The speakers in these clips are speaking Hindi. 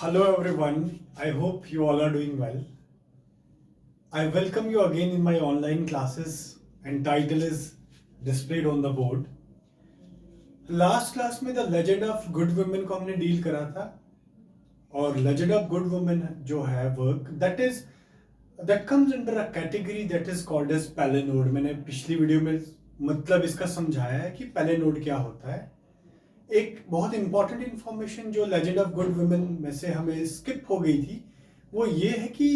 Hello everyone, I hope you all are doing well. I welcome you again in my online classes and title is displayed on the board. Last class में the legend of good women को हमने डील करा था और लेजेंड ऑफ गुड वुमेन जो है work that comes under a category that is called as palinode. मैंने पिछली वीडियो में मतलब इसका समझाया है कि पैलेनोड क्या होता है. एक बहुत इंपॉर्टेंट इंफॉर्मेशन जो लेजेंड ऑफ गुड वुमेन में से हमें स्किप हो गई थी वो ये है कि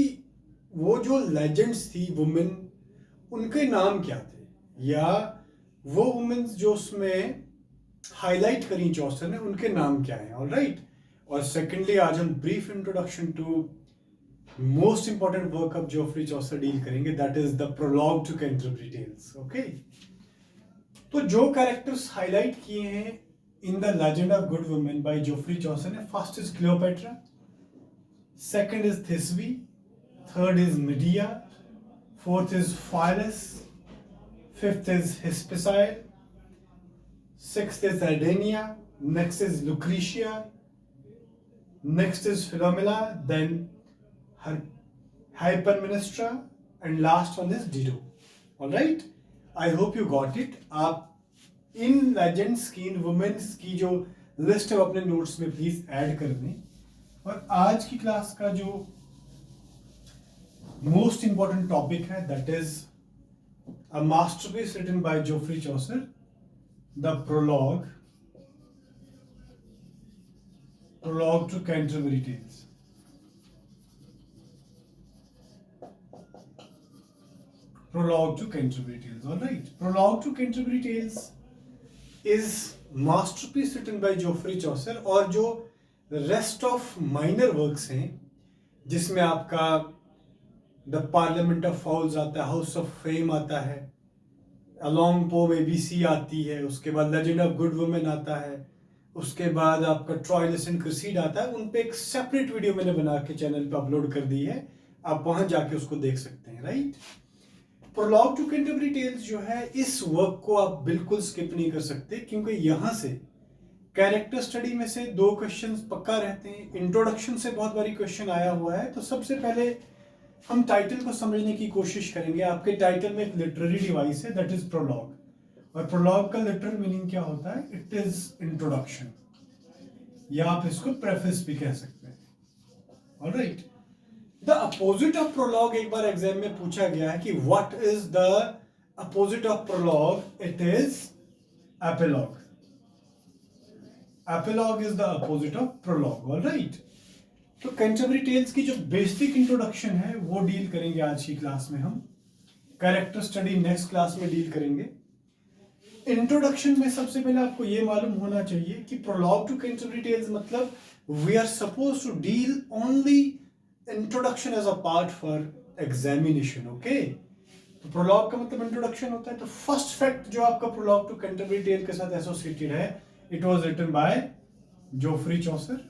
वो जो लेजेंड्स थी वुमेन उनके नाम क्या थे, या वो वुमेन्स जो उसमें हाईलाइट करी चौसर ने उनके नाम क्या हैं. All right. और सेकेंडली आज हम brief introduction to most important work of Geoffrey Chaucer deal करेंगे, that is the prologue to Canterbury tales. Okay, तो जो कैरेक्टर्स हाईलाइट किए हैं in the Legend of Good Women by Geoffrey Chaucer, first is Cleopatra, second is Thisbe, third is Medea, fourth is Phyllis, fifth is Hesperiide, sixth is Dardania, next is Lucretia, next is Philomela, then her Hypermnestra, and last one is Dido. All right, I hope you got it. आप इन लेजेंड्स की, इन वुमेन्स की जो लिस्ट है अपने नोट्स में प्लीज ऐड कर दें. और आज की क्लास का जो मोस्ट इंपॉर्टेंट टॉपिक है that is a masterpiece written by Geoffrey Chaucer, the prologue to Canterbury tales. Prologue to Canterbury Tales. All right. Prologue to Canterbury Tales is masterpiece written by Geoffrey Chaucer. और जो rest of minor works हैं जिसमें आपका The Parliament of Fowls आता है, House of Fame आता है, A Long Poem ABC आती है, उसके बाद Legend of Good Women आता है, उसके बाद आपका Troilus and Cressida आता है. उन पे एक सेपरेट वीडियो मैंने बना के चैनल पे अपलोड कर दी है, आप वहां जाके उसको देख सकते हैं. Right. Prologue to Canterbury tales जो है, इस वर्क को आप बिल्कुल स्किप नहीं कर सकते क्योंकि यहां से कैरेक्टर स्टडी में से 2 क्वेश्चंस पक्का रहते हैं. इंट्रोडक्शन से बहुत बारी क्वेश्चन आया हुआ है. तो सबसे पहले हम टाइटल को समझने की कोशिश करेंगे. आपके टाइटल में एक लिटरेरी डिवाइस है दैट इज प्रोलॉग, और प्रोलॉग का लिटरल मीनिंग क्या होता है? इट इज इंट्रोडक्शन, या आप इसको प्रेफेस भी कह सकते हैं. Alright. The opposite of prologue एक बार एग्जाम में पूछा गया है कि what is the opposite of prologue? It is epilogue. Epilogue is the opposite of prologue. Alright. तो कैंटरबरी टेल्स की जो बेसिक इंट्रोडक्शन है वो डील करेंगे आज की क्लास में हम. कैरेक्टर स्टडी नेक्स्ट क्लास में डील करेंगे. इंट्रोडक्शन में सबसे पहले आपको ये मालूम होना चाहिए कि प्रोलॉग टू कैंटरबरी टेल्स मतलब we are suppose to deal only introduction as a part for examination. Okay, तो प्रोलॉग का मतलब इंट्रोडक्शन होता है. तो फर्स्ट फैक्ट जो आपका प्रोलॉग टू कैंटरबरी टेल के साथ एसोसिएटेड है, it was written by Geoffrey Chaucer.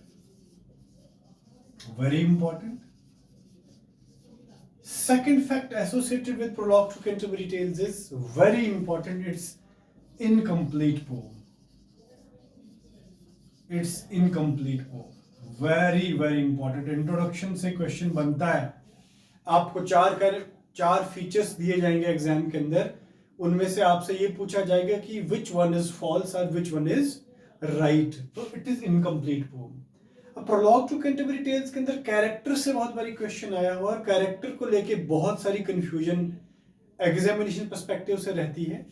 Very important. Second fact associated with prologue to Canterbury tales is very important. It's incomplete poem. It's incomplete poem. Very very important. Introduction से क्वेश्चन बनता है. आपको चार फीचर्स दिए जाएंगे एग्जाम के अंदर. उनमें से आपसे ये पूछा जाएगा कि विच वन इज फॉल्स और विच वन इज राइट. तो इट इज इनकम्प्लीट पोम. अब प्रोलॉग टू कैंटरबरी टेल्स के अंदर कैरेक्टर से बहुत बारी क्वेश्चन आया हुआ, और कैरेक्टर को लेके बहुत सारी कंफ्यूजन एग्जामिनेशन पर्सपेक्टिव से रहती है.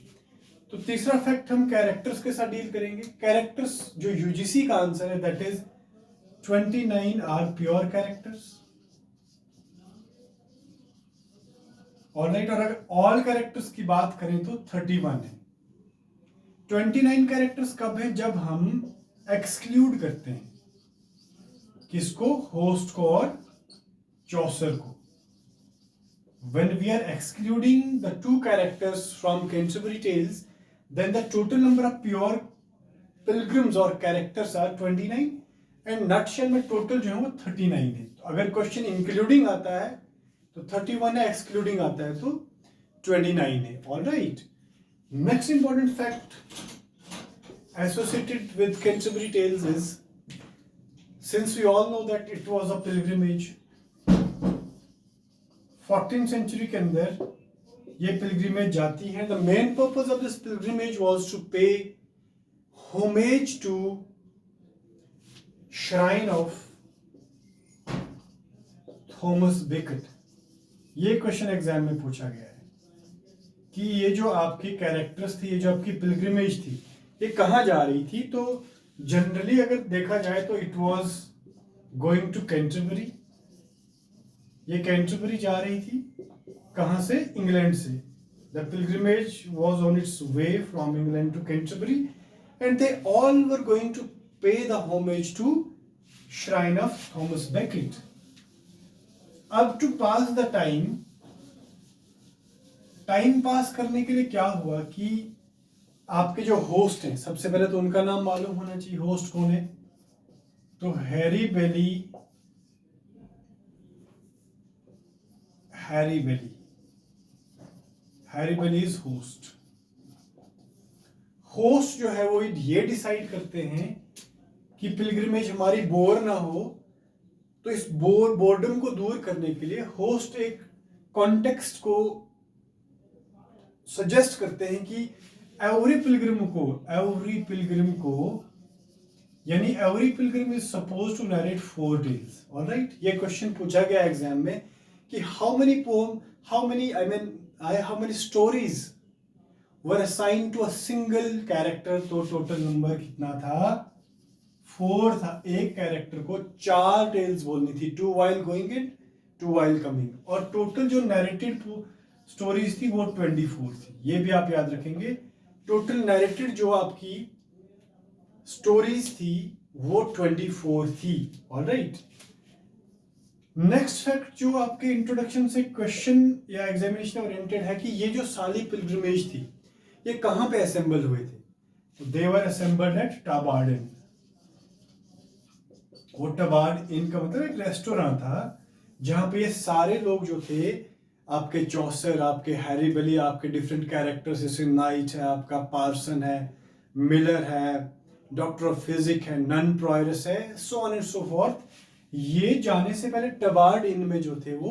तो तीसरा फैक्ट हम कैरेक्टर्स के साथ डील करेंगे. कैरेक्टर्स जो यूजीसी का आंसर है that is 29 are pure characters. Alright. और अगर ऑल कैरेक्टर्स की बात करें तो 31 है. 29 कैरेक्टर्स कब है? जब हम एक्सक्लूड करते हैं किसको? होस्ट को और चौसर को. When we are excluding the 2 characters from Canterbury Tales, then the total number of pure pilgrims or characters are 29. And nutshell में टोटल जो है वो 39 है. तो अगर क्वेश्चन इंक्लूडिंग आता है तो 31 है, एक्सक्लूडिंग आता है तो 29 है. Alright. Next important fact associated with Canterbury Tales is Since we all know that it was a pilgrimage, 14th century के अंदर ये pilgrimage जाती है. The main purpose of this pilgrimage was to pay homage to shrine of Thomas Beckett. ये क्वेश्चन एग्जाम में पूछा गया है कि ये जो आपकी कैरेक्टर्स थी, ये जो आपकी पिलग्रिमेज थी, ये कहाँ जा रही थी. तो जनरली अगर देखा जाए तो it was going to Canterbury. ये कैंटरबरी जा रही थी. कहाँ से? इंग्लैंड से. The pilgrimage was on its way from England to Canterbury and they all were going to pay the homage to shrine of Thomas Becket. अब to pass the time pass करने के लिए क्या हुआ कि आपके जो होस्ट हैं, सबसे पहले तो उनका नाम मालूम होना चाहिए. होस्ट कौन है? तो Harry belly is host. Host जो है वो ये डिसाइड करते हैं कि पिलग्रिमेज हमारी बोर ना हो. तो इस बोर्डम को दूर करने के लिए होस्ट एक कॉन्टेक्स्ट को सजेस्ट करते हैं कि every pilgrim is suppose to narrate 4 tales. Alright, ये क्वेश्चन पूछा गया एग्जाम में कि how many stories were assign to a single character. तो टोटल नंबर कितना था? 4 था. एक कैरेक्टर को 4 टेल्स बोलनी थी. 2 while going in, 2 while coming. और टोटल जो नैरेटेड स्टोरीज थी वो 24 थी. ये भी आप याद रखेंगे. टोटल नैरेटेड जो आपकी स्टोरीज थी वो 24 थी. ऑलराइट, नेक्स्ट फैक्ट जो आपके इंट्रोडक्शन से क्वेश्चन या एग्जामिनेशन ओरिएंटेड है कि ये जो साली पिलग्रिमेज थी ये कहाँ पे असेंबल हुए थे. तो दे वर असेंबल्ड एट टाबार्ड. वो टबार्ड इन का मतलब एक रेस्टोरेंट था जहां पे ये सारे लोग जो थे, आपके चौसर, आपके हैरी बेली, आपके डिफरेंट कैरेक्टर्स जैसे नाइट है, आपका पार्सन है, मिलर है, डॉक्टर ऑफ फिजिक है, नन प्रॉयरस है, so on and so forth. ये जाने से पहले टबार्ड इन में जो थे वो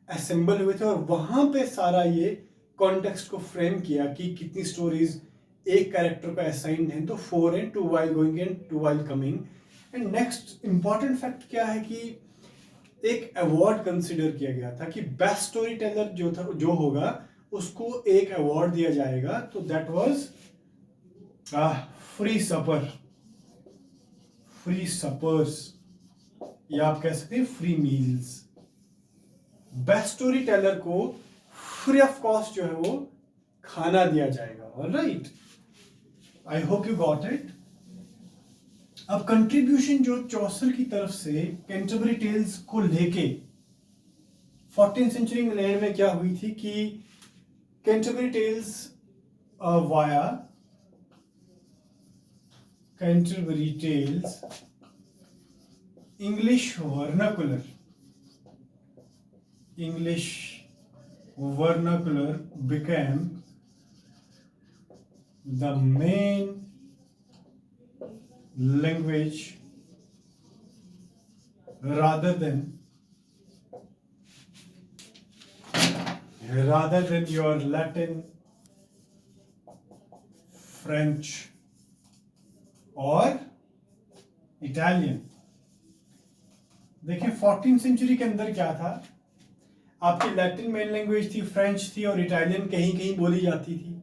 असेंबल हुए थे और वहां पे सारा ये कॉन्टेक्स्ट को फ्रेम किया कि कितनी स्टोरीज एक कैरेक्टर को असाइंड है. तो 4 हैं, 2 while going in, 2 while coming. And next important fact क्या है कि एक अवार्ड कंसिडर किया गया था कि बेस्ट स्टोरी टेलर जो होगा उसको एक अवार्ड दिया जाएगा. तो दैट वाज फ्री सपर्स या आप कह सकते हैं free meals. Best story teller को फ्री ऑफ कॉस्ट जो है वो खाना दिया जाएगा. Alright, I hope you got it. अब कंट्रीब्यूशन जो चौसर की तरफ से कैंटरबरी टेल्स को लेके 14th सेंचुरी इंग्लैंड में क्या हुई थी कि Canterbury tales via Canterbury tales English vernacular became the main language rather than your Latin, French और इटालियन. देखिए 14th सेंचुरी के अंदर क्या था, आपकी लैटिन मेन लैंग्वेज थी, फ्रेंच थी और इटालियन कहीं कहीं बोली जाती थी.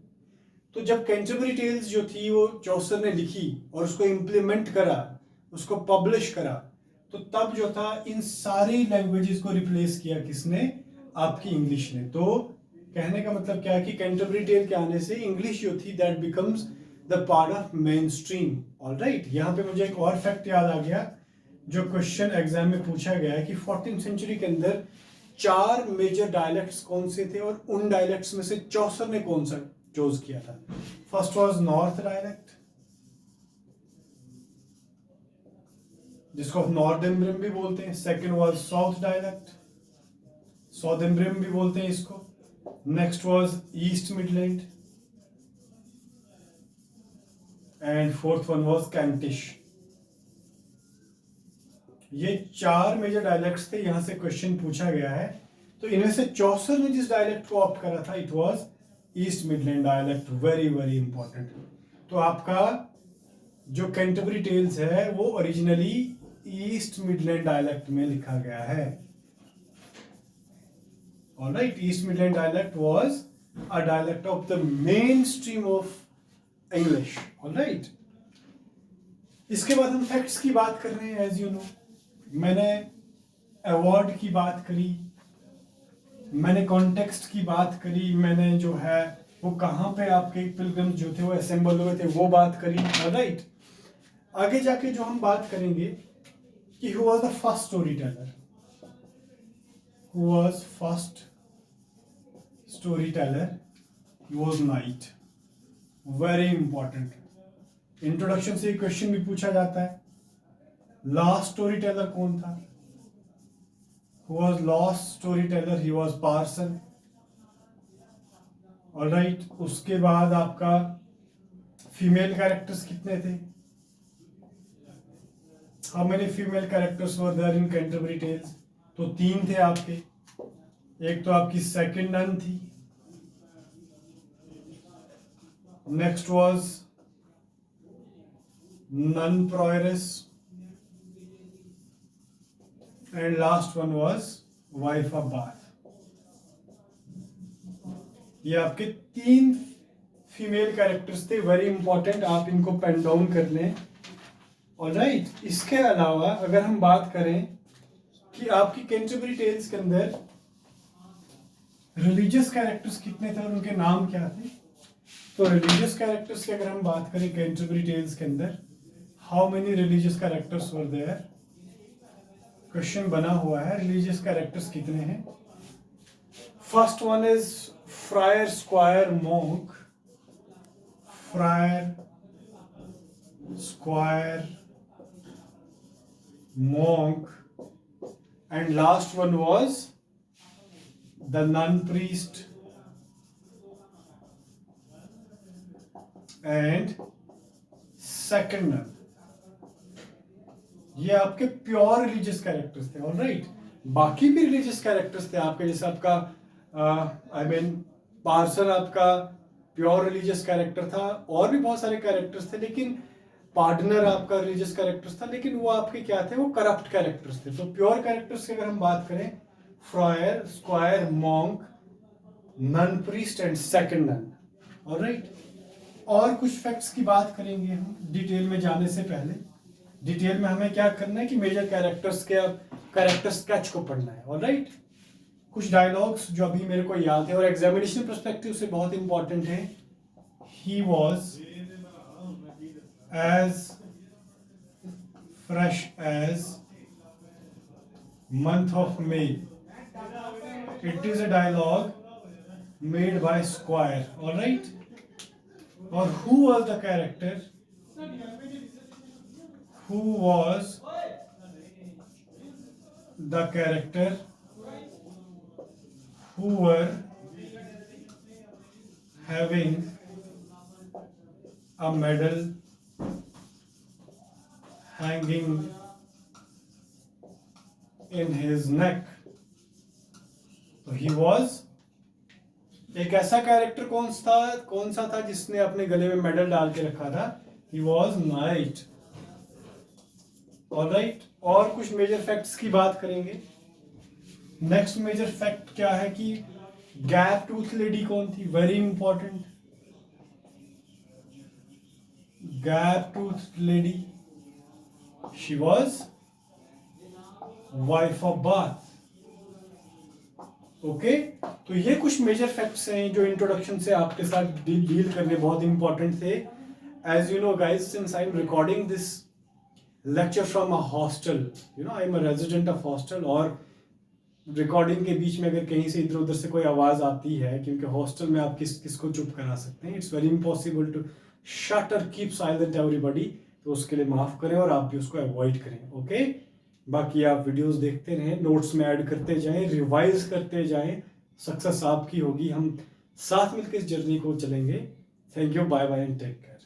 तो जब कैंटरबरी टेल्स जो थी वो चौसर ने लिखी और उसको इम्प्लीमेंट करा, उसको पब्लिश करा, तो तब जो था इन सारी लैंग्वेजेस को रिप्लेस किया किसने? आपकी इंग्लिश ने. तो कहने का मतलब क्या है कि कैंटरबरी टेल के आने से इंग्लिश जो थी that becomes the part of main stream. Alright, यहाँ पे मुझे एक और फैक्ट याद आ गया जो क्वेश्चन एग्जाम में पूछा गया है कि 14th सेंचुरी के अंदर 4 मेजर डायलेक्ट्स कौन से थे और उन डायलेक्ट्स में से चौसर ने कौन सा चूज किया था. फर्स्ट वाज नॉर्थ डायलेक्ट, जिसको नॉर्दर्न ब्रिम भी बोलते हैं. Second was south dialect, southern brim भी बोलते हैं इसको. Next was East Midland and fourth one was Kentish. ये 4 मेजर डायलेक्ट्स थे, यहाँ से क्वेश्चन पूछा गया है। तो इनमें से चौसर ने जिस डायलेक्ट को ऑप्ट करा था it was East Midland dialect, very very important. तो आपका जो कैंटरबरी टेल्स है वो ओरिजिनली ईस्ट मिडलैंड डायलेक्ट में लिखा गया है। Alright, east Midland dialect was a dialect of the main stream of English. Alright, इसके बाद हम फैक्ट्स की बात कर रहे हैं। एज यू नो, मैंने अवार्ड की बात करी, मैंने कॉन्टेक्स्ट की बात करी, मैंने जो है वो कहाँ पे आपके पिलग्रिम्स जो थे वो असेंबल हुए थे वो बात करी। राइट, आगे जाके जो हम बात करेंगे कि who was the first story teller, who was first story teller, he was night, very important. Introduction से क्वेश्चन भी पूछा जाता है, लास्ट स्टोरी टेलर कौन था? Who was last storyteller? He was Parson. All right. उसके बाद आपका फीमेल कैरेक्टर्स कितने थे? How many female characters were there in Canterbury Tales? तो 3 थे आपके। एक तो आपकी सेकंड नन थी, next was nun prioress, and last one was wife of Bath. ये आपके 3 फीमेल कैरेक्टर्स थे, वेरी इंपॉर्टेंट, आप इनको पेन डाउन कर लें। ऑलराइट, इसके अलावा अगर हम बात करें कि आपकी कैंटरबरी टेल्स के अंदर रिलीजियस कैरेक्टर्स कितने थे और उनके नाम क्या थे, तो रिलीजियस कैरेक्टर्स की अगर हम बात करें कैंटरबरी टेल्स के अंदर, how many religious characters were there? Question बना हुआ है, रिलीजियस कैरेक्टर्स कितने हैं? First one is friar, squire, monk, friar, squire, monk, and last one was the nun priest and second nun. ये आपके प्योर रिलीजियस कैरेक्टर्स थे। ऑलराइट, बाकी भी रिलीजियस कैरेक्टर्स थे आपके, जैसे आपका पार्सन आपका प्योर रिलीजियस कैरेक्टर था, और भी बहुत सारे कैरेक्टर्स थे, लेकिन पार्टनर आपका रिलीजियस कैरेक्टर्स था, लेकिन वो आपके क्या थे, वो करप्ट कैरेक्टर्स थे। तो प्योर कैरेक्टर्स की अगर हम बात करें, friar, squire, monk, nun priest and second nun. Alright, और कुछ फैक्ट्स की बात करेंगे हम डिटेल में जाने से पहले। डिटेल में हमें क्या करना है कि मेजर कैरेक्टर्स के कैरेक्टर स्केच को पढ़ना है। ऑलराइट, कुछ डायलॉग्स जो अभी मेरे को याद है और एग्जामिनेशन पर्सपेक्टिव से बहुत इंपॉर्टेंट है। He was as fresh as month of May. It is a dialogue made by squire. Alright, और who was the character? Who was the character who were having a medal hanging in his neck? तो he was एक ऐसा कैरेक्टर कौन सा था जिसने अपने गले में मेडल डाल के रखा था? He was knight. ऑलराइट, और कुछ मेजर फैक्ट्स की बात करेंगे। नेक्स्ट मेजर फैक्ट क्या है कि गैप टूथ लेडी कौन थी? Very important, gap tooth lady, she was wife of bath. Okay, तो ये कुछ मेजर फैक्ट्स हैं जो इंट्रोडक्शन से आपके साथ डील करने बहुत इंपॉर्टेंट थे। As you know guys, since I am recording this lecture from a hostel, you know, I am a resident of hostel, और रिकॉर्डिंग के बीच में अगर कहीं से इधर उधर से कोई आवाज़ आती है, क्योंकि हॉस्टल में आप किसको चुप करा सकते हैं, it's very impossible to shut और कीप साइलेंट एवरीबॉडी, तो उसके लिए माफ़ करें और आप भी उसको अवॉइड करें। ओके, बाकी आप वीडियोस देखते रहें, नोट्स में ऐड करते जाएं, रिवाइज करते जाएं, सक्सेस आपकी होगी। हम साथ मिलकर इस जर्नी को चलेंगे। Thank you, bye bye and take care.